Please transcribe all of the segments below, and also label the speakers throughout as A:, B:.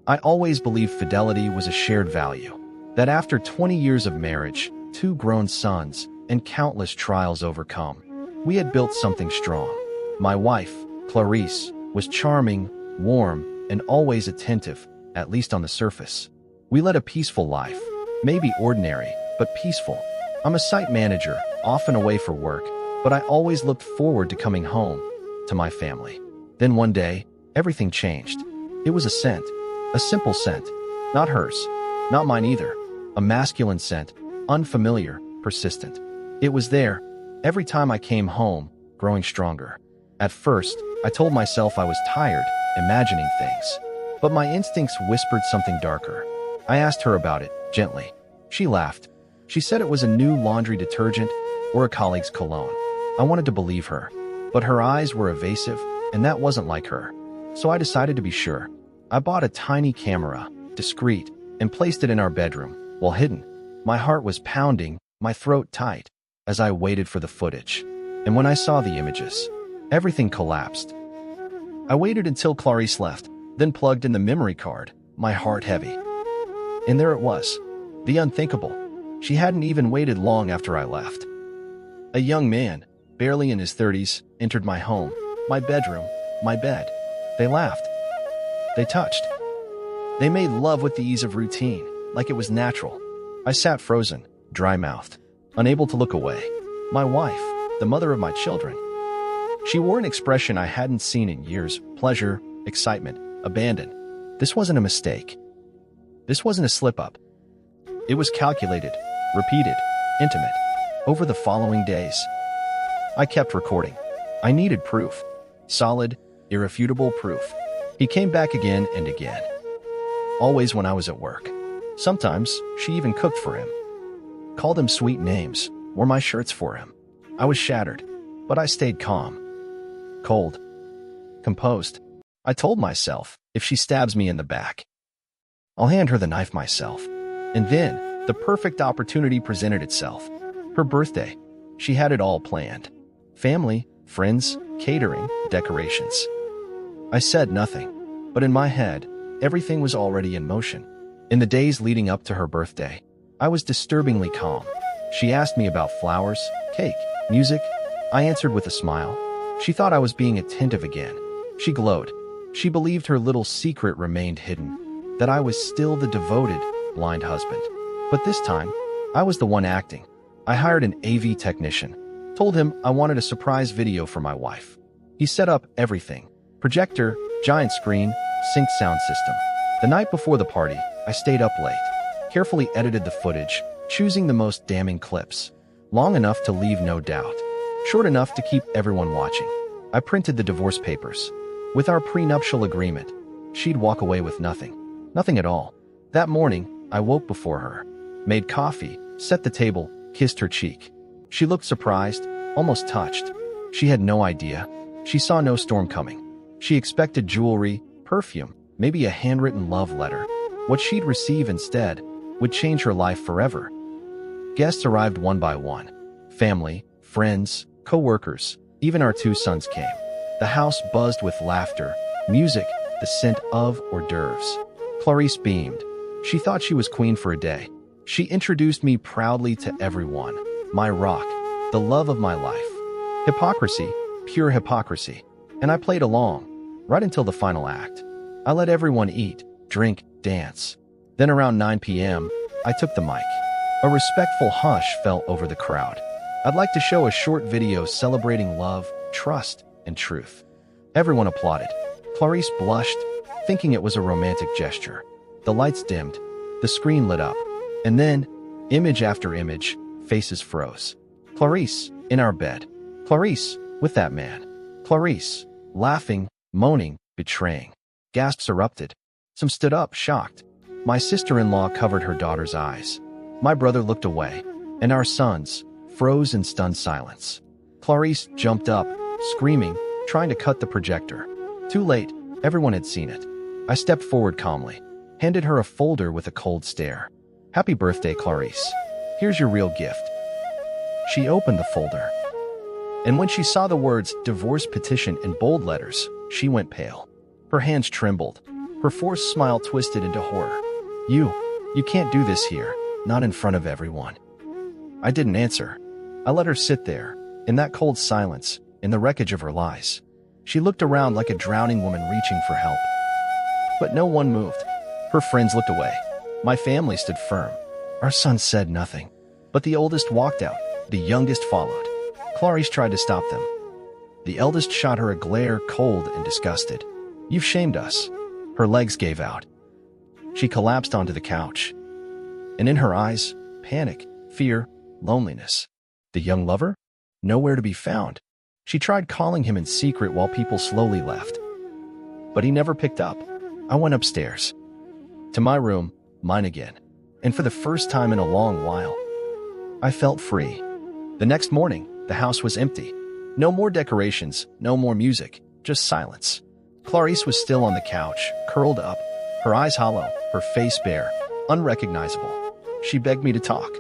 A: I always believed fidelity was a shared value, that after 20 years of marriage, 2 grown sons, and countless trials overcome, we had built something strong. My wife, Clarice, was charming, warm, and always attentive, at least on the surface. We led a peaceful life, maybe ordinary, but peaceful. I'm a site manager, often away for work, but I always looked forward to coming home, to my family. Then one day, everything changed. It was a scent, a simple scent, not hers, not mine either, a masculine scent, unfamiliar, persistent. It was there, every time I came home, growing stronger. At first, I told myself I was tired, imagining things. But my instincts whispered something darker. I asked her about it, gently. She laughed. She said it was a new laundry detergent or a colleague's cologne. I wanted to believe her, but her eyes were evasive, and that wasn't like her. So I decided to be sure. I bought a tiny camera, discreet, and placed it in our bedroom, while hidden. My heart was pounding, my throat tight, as I waited for the footage. And when I saw the images, everything collapsed. I waited until Clarice left, then plugged in the memory card, my heart heavy. And there it was, the unthinkable. She hadn't even waited long after I left. A young man, barely in his 30s, entered my home, my bedroom, my bed. They laughed. They touched. They made love with the ease of routine, like it was natural. I sat frozen, dry-mouthed, unable to look away. My wife, the mother of my children. She wore an expression I hadn't seen in years: pleasure, excitement, abandon. This wasn't a mistake. This wasn't a slip-up. It was calculated, repeated, intimate. Over the following days, I kept recording. I needed proof. Solid, irrefutable proof. He came back again and again. Always when I was at work. Sometimes she even cooked for him. Called him sweet names, wore my shirts for him. I was shattered, but I stayed calm. Cold. Composed. I told myself, if she stabs me in the back, I'll hand her the knife myself. And then, the perfect opportunity presented itself. Her birthday. She had it all planned. Family, friends, catering, decorations. I said nothing, but in my head, everything was already in motion. In the days leading up to her birthday, I was disturbingly calm. She asked me about flowers, cake, music. I answered with a smile. She thought I was being attentive again. She glowed. She believed her little secret remained hidden, that I was still the devoted, blind husband. But this time, I was the one acting. I hired an AV technician, told him I wanted a surprise video for my wife. He set up everything: projector, giant screen, synced sound system. The night before the party, I stayed up late, carefully edited the footage, choosing the most damning clips. Long enough to leave no doubt, short enough to keep everyone watching. I printed the divorce papers. With our prenuptial agreement, she'd walk away with nothing. Nothing at all. That morning, I woke before her, made coffee, set the table, kissed her cheek. She looked surprised, almost touched. She had no idea. She saw no storm coming. She expected jewelry, perfume, maybe a handwritten love letter. What she'd receive instead would change her life forever. Guests arrived one by one. Family, friends, co-workers, even our 2 sons came. The house buzzed with laughter, music, the scent of hors d'oeuvres. Clarice beamed. She thought she was queen for a day. She introduced me proudly to everyone. My rock, the love of my life. Hypocrisy, pure hypocrisy. And I played along, right until the final act. I let everyone eat, drink, dance. Then around 9 p.m., I took the mic. A respectful hush fell over the crowd. I'd like to show a short video celebrating love, trust, and truth. Everyone applauded. Clarice blushed, thinking it was a romantic gesture. The lights dimmed. The screen lit up. And then, image after image, faces froze. Clarice, in our bed. Clarice, with that man. Clarice, laughing, moaning, betraying. Gasps erupted. Some stood up, shocked. My sister-in-law covered her daughter's eyes. My brother looked away, and our sons froze in stunned silence. Clarice jumped up, screaming, trying to cut the projector. Too late, everyone had seen it. I stepped forward calmly, handed her a folder with a cold stare. "Happy birthday, Clarice. Here's your real gift." She opened the folder, and when she saw the words "divorce petition" in bold letters, she went pale. Her hands trembled. Her forced smile twisted into horror. You can't do this here, not in front of everyone. I didn't answer. I let her sit there, in that cold silence, in the wreckage of her lies. She looked around like a drowning woman reaching for help. But no one moved. Her friends looked away. My family stood firm. Our son said nothing. But the oldest walked out. The youngest followed. Clarice tried to stop them. The eldest shot her a glare, cold and disgusted. You've shamed us. Her legs gave out. She collapsed onto the couch. And in her eyes, panic, fear, loneliness. The young lover? Nowhere to be found. She tried calling him in secret while people slowly left. But he never picked up. I went upstairs. To my room, mine again. And for the first time in a long while, I felt free. The next morning, the house was empty. No more decorations, no more music, just silence. Clarice was still on the couch, curled up, her eyes hollow, her face bare, unrecognizable. She begged me to talk,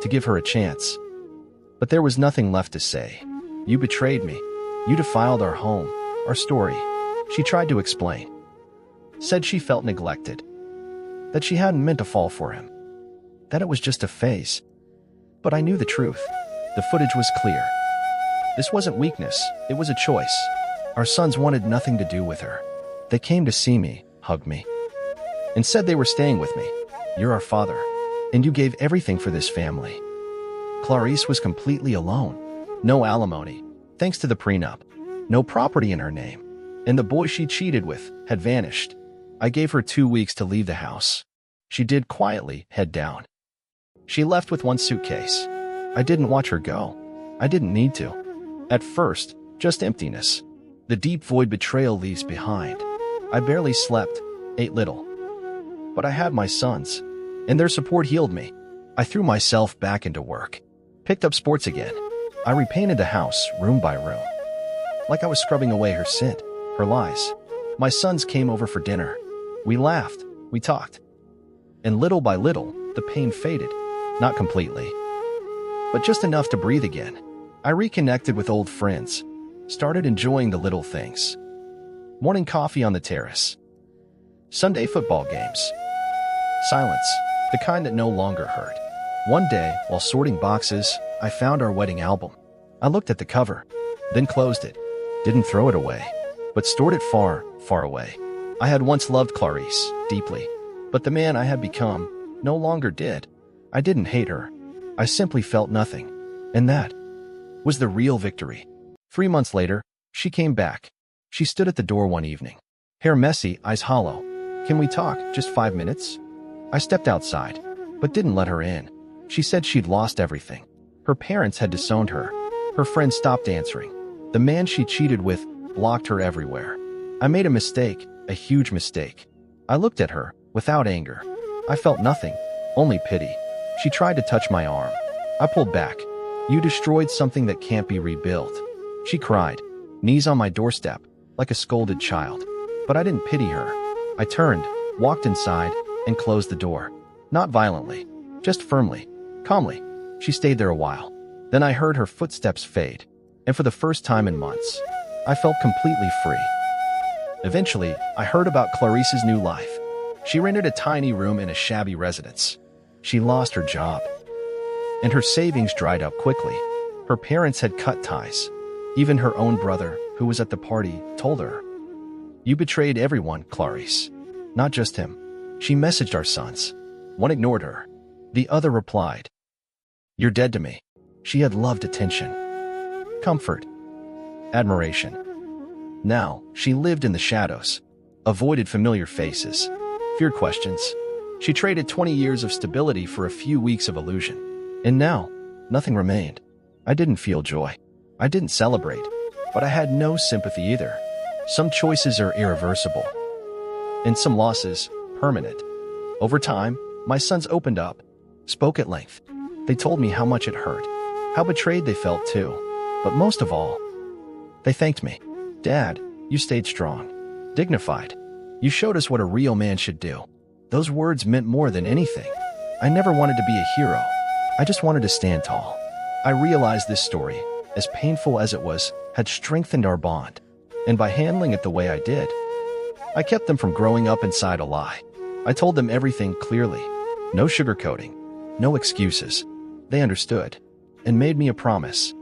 A: to give her a chance. But there was nothing left to say. You betrayed me. You defiled our home, our story. She tried to explain. Said she felt neglected. That she hadn't meant to fall for him. That it was just a phase. But I knew the truth. The footage was clear. This wasn't weakness, it was a choice. Our sons wanted nothing to do with her. They came to see me, hugged me, and said they were staying with me. You're our father, and you gave everything for this family. Clarice was completely alone. No alimony, thanks to the prenup. No property in her name. And the boy she cheated with had vanished. I gave her 2 weeks to leave the house. She did quietly, head down. She left with one suitcase. I didn't watch her go. I didn't need to. At first, just emptiness. The deep void betrayal leaves behind. I barely slept, ate little. But I had my sons, and their support healed me. I threw myself back into work. Picked up sports again. I repainted the house, room by room. Like I was scrubbing away her scent, her lies. My sons came over for dinner. We laughed, we talked. And little by little, the pain faded. Not completely, but just enough to breathe again. I reconnected with old friends, started enjoying the little things. Morning coffee on the terrace. Sunday football games. Silence, the kind that no longer hurt. One day, while sorting boxes, I found our wedding album. I looked at the cover, then closed it. Didn't throw it away, but stored it far, far away. I had once loved Clarice deeply, but the man I had become no longer did. I didn't hate her. I simply felt nothing. And that was the real victory. 3 months later, she came back. She stood at the door one evening. Hair messy, eyes hollow. Can we talk, just 5 minutes? I stepped outside, but didn't let her in. She said she'd lost everything. Her parents had disowned her. Her friends stopped answering. The man she cheated with blocked her everywhere. I made a mistake, a huge mistake. I looked at her, without anger. I felt nothing, only pity. She tried to touch my arm. I pulled back. You destroyed something that can't be rebuilt. She cried, knees on my doorstep, like a scolded child. But I didn't pity her. I turned, walked inside, and closed the door. Not violently, just firmly, calmly. She stayed there a while. Then I heard her footsteps fade. And for the first time in months, I felt completely free. Eventually, I heard about Clarice's new life. She rented a tiny room in a shabby residence. She lost her job, and her savings dried up quickly. Her parents had cut ties. Even her own brother, who was at the party, told her, "You betrayed everyone, Clarice. Not just him." She messaged our sons. One ignored her. The other replied, "You're dead to me." She had loved attention, comfort, admiration. Now, she lived in the shadows, avoided familiar faces, feared questions. She traded 20 years of stability for a few weeks of illusion. And now, nothing remained. I didn't feel joy. I didn't celebrate. But I had no sympathy either. Some choices are irreversible. And some losses, permanent. Over time, my sons opened up, spoke at length. They told me how much it hurt, how betrayed they felt too. But most of all, they thanked me. "Dad, you stayed strong, dignified. You showed us what a real man should do." Those words meant more than anything. I never wanted to be a hero. I just wanted to stand tall. I realized this story, as painful as it was, had strengthened our bond. And by handling it the way I did, I kept them from growing up inside a lie. I told them everything clearly. No sugarcoating. No excuses. They understood and made me a promise.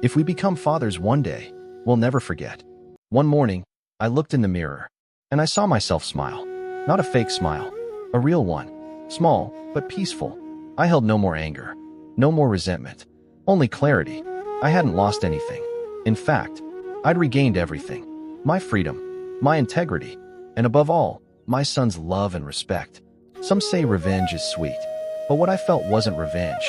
A: If we become fathers one day, we'll never forget. One morning, I looked in the mirror and I saw myself smile. Not a fake smile, a real one. Small, but peaceful. I held no more anger, no more resentment, only clarity. I hadn't lost anything. In fact, I'd regained everything. My freedom, my integrity, and above all, my son's love and respect. Some say revenge is sweet, but what I felt wasn't revenge.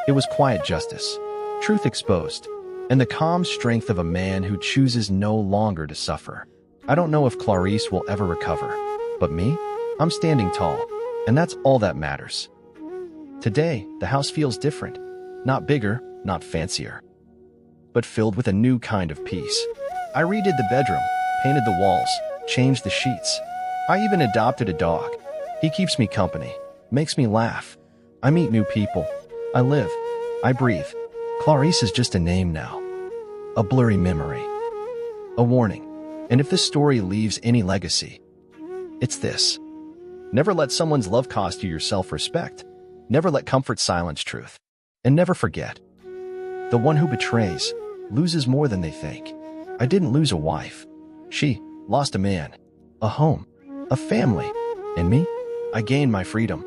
A: It was quiet justice, truth exposed, and the calm strength of a man who chooses no longer to suffer. I don't know if Clarice will ever recover, but me? I'm standing tall, and that's all that matters. Today, the house feels different. Not bigger, not fancier, but filled with a new kind of peace. I redid the bedroom, painted the walls, changed the sheets. I even adopted a dog. He keeps me company, makes me laugh. I meet new people. I live. I breathe. Clarice is just a name now. A blurry memory. A warning. And if this story leaves any legacy, it's this. Never let someone's love cost you your self-respect. Never let comfort silence truth. And never forget, the one who betrays loses more than they think. I didn't lose a wife. She lost a man, a home, a family. And me? I gained my freedom.